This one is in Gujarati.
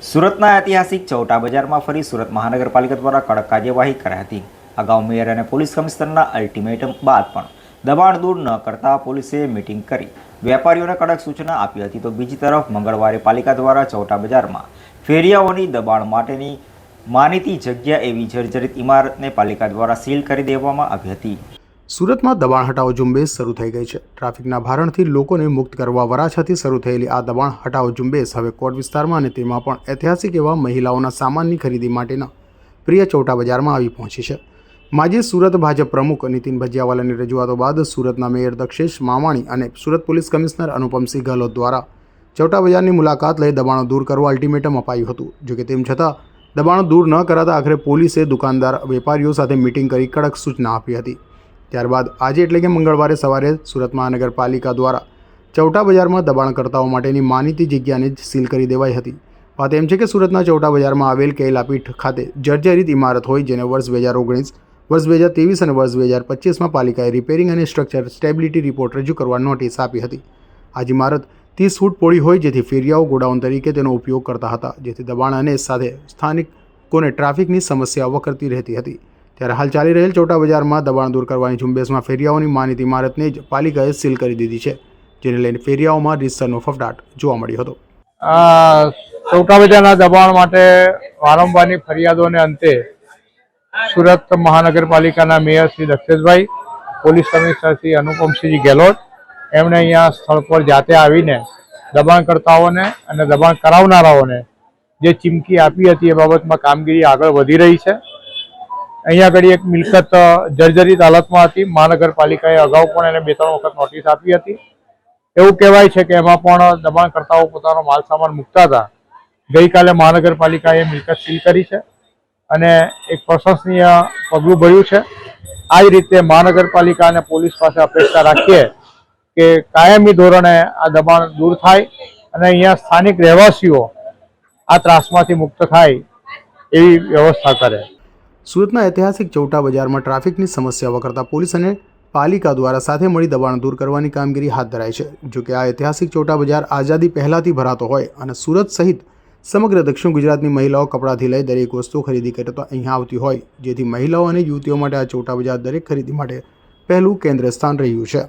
સુરતના ઐતિહાસિક ચૌટા બજારમાં ફરી સુરત મહાનગરપાલિકા દ્વારા કડક કાર્યવાહી કરાઈ હતી। અગાઉ મેયર અને પોલીસ કમિશનરના અલ્ટિમેટમ બાદ પણ દબાણ દૂર ન કરતા પોલીસે મીટિંગ કરી વેપારીઓને કડક સૂચના આપી હતી। તો બીજી તરફ મંગળવારે પાલિકા દ્વારા ચૌટા બજારમાં ફેરિયાઓની દબાણ માટેની માનીતી જગ્યા એવી જર્જરિત ઇમારતને પાલિકા દ્વારા સીલ કરી દેવામાં આવી હતી। સુરતમાં દબાણ હટાવો ઝુંબેશ શરૂ થઈ ગઈ છે। ટ્રાફિકના ભારણથી લોકોને મુક્ત કરવા વરાછાથી શરૂ થયેલી આ દબાણ હટાવો ઝુંબેશ હવે કોટ વિસ્તારમાં અને તેમાં પણ ઐતિહાસિક એવા મહિલાઓના સામાનની ખરીદી માટેના પ્રિય ચૌટા બજારમાં આવી પહોંચી છે। માજી સુરત ભાજપ પ્રમુખ નીતિન ભજીયાવાલાની રજૂઆતો બાદ સુરતના મેયર દક્ષેશ માવાણી અને સુરત પોલીસ કમિશનર અનુપમસિંહ ગેહલોત દ્વારા ચૌટા બજારની મુલાકાત લઈ દબાણો દૂર કરવા અલ્ટિમેટમ અપાયું હતું। જોકે તેમ છતાં દબાણો દૂર ન કરાતા આખરે પોલીસે દુકાનદાર વેપારીઓ સાથે મીટિંગ કરી કડક સૂચના આપી હતી। ત્યારબાદ આજે એટલે કે મંગળવારે સવારે સુરત મહાનગરપાલિકા દ્વારા ચૌટા બજારમાં દબાણકર્તાઓ માટેની માનીતી જગ્યાને સીલ કરી દેવાઈ હતી। વાત એમ છે કે સુરતના ચૌટા બજારમાં આવેલ કૈલાપીઠ ખાતે જર્જરિત ઇમારત હોય જેને વર્ષ 2019, વર્ષ 2023 અને વર્ષ 2025માં પાલિકાએ રિપેરિંગ અને સ્ટ્રક્ચર સ્ટેબિલિટી રિપોર્ટ રજૂ કરવા નોટિસ આપી હતી। આ ઇમારત 30 ફૂટ પહોળી હોય જેથી ફેરિયાઓ ગોડાઉન તરીકે તેનો ઉપયોગ કરતા હતા, જેથી દબાણ અને સાથે સ્થાનિકોને ટ્રાફિકની સમસ્યા વકરતી રહેતી હતી। ત્યારે હાલ ચાલી રહેલ ચૌટા બજારમાં દબાણ દૂર કરવાની ઝુંબેશમાં ફેરિયાઓની માનીતી ઇમારતને જ પાલિકાએ સીલ કરી દીધી છે, જેને લઈને ફેરિયાઓમાં રીતસરનો ફફડાટ જોવા મળ્યો હતો। ચૌટા બજારના દબાણ માટે વારંવારની ફરિયાદોને અંતે સુરત મહાનગરપાલિકાના mayor Shri Daksheshbhai, police commissioner Shri Anupamsinh Gehlot એમણે અહીંયા સ્થળ પર જાતે આવીને દબાણકર્તાઓને અને દબાણ કરાવનારાઓને જે ચીમકી આપી હતી એ બાબતમાં કામગીરી આગળ વધી રહી છે। અહીંયા આગળ એક મિલકત જર્જરિત હાલતમાં હતી। મહાનગરપાલિકાએ અગાઉ પણ એને 2-3 વખત નોટિસ આપી હતી। એવું કહેવાય છે કે એમાં પણ દબાણકર્તાઓ પોતાનો માલ સામાન મૂકતા હતા। ગઈકાલે મહાનગરપાલિકાએ મિલકત સીલ કરી છે અને એક પ્રશંસનીય પગલું ભર્યું છે। આ જ રીતે મહાનગરપાલિકા અને પોલીસ પાસે અપેક્ષા રાખીએ કે કાયમી ધોરણે આ દબાણ દૂર થાય અને અહીંયા સ્થાનિક રહેવાસીઓ આ ત્રાસમાંથી મુક્ત થાય એવી વ્યવસ્થા કરે। સુરતના ઐતિહાસિક ચૌટા બજારમાં ટ્રાફિકની સમસ્યા વકરતા પોલીસ અને પાલિકા દ્વારા સાથે મળી દબાણ દૂર કરવાની કામગીરી હાથ ધરાઈ છે। જોકે આ ઐતિહાસિક ચૌટા બજાર આઝાદી પહેલાંથી ભરાતો હોય અને સુરત સહિત સમગ્ર દક્ષિણ ગુજરાતની મહિલાઓ કપડાથી લઈ દરેક વસ્તુ ખરીદી કરતા અહીંયા આવતી હોય, જેથી મહિલાઓ અને યુવતીઓ માટે આ ચૌટા બજાર દરેક ખરીદી માટે પહેલું કેન્દ્ર સ્થાન રહ્યું છે।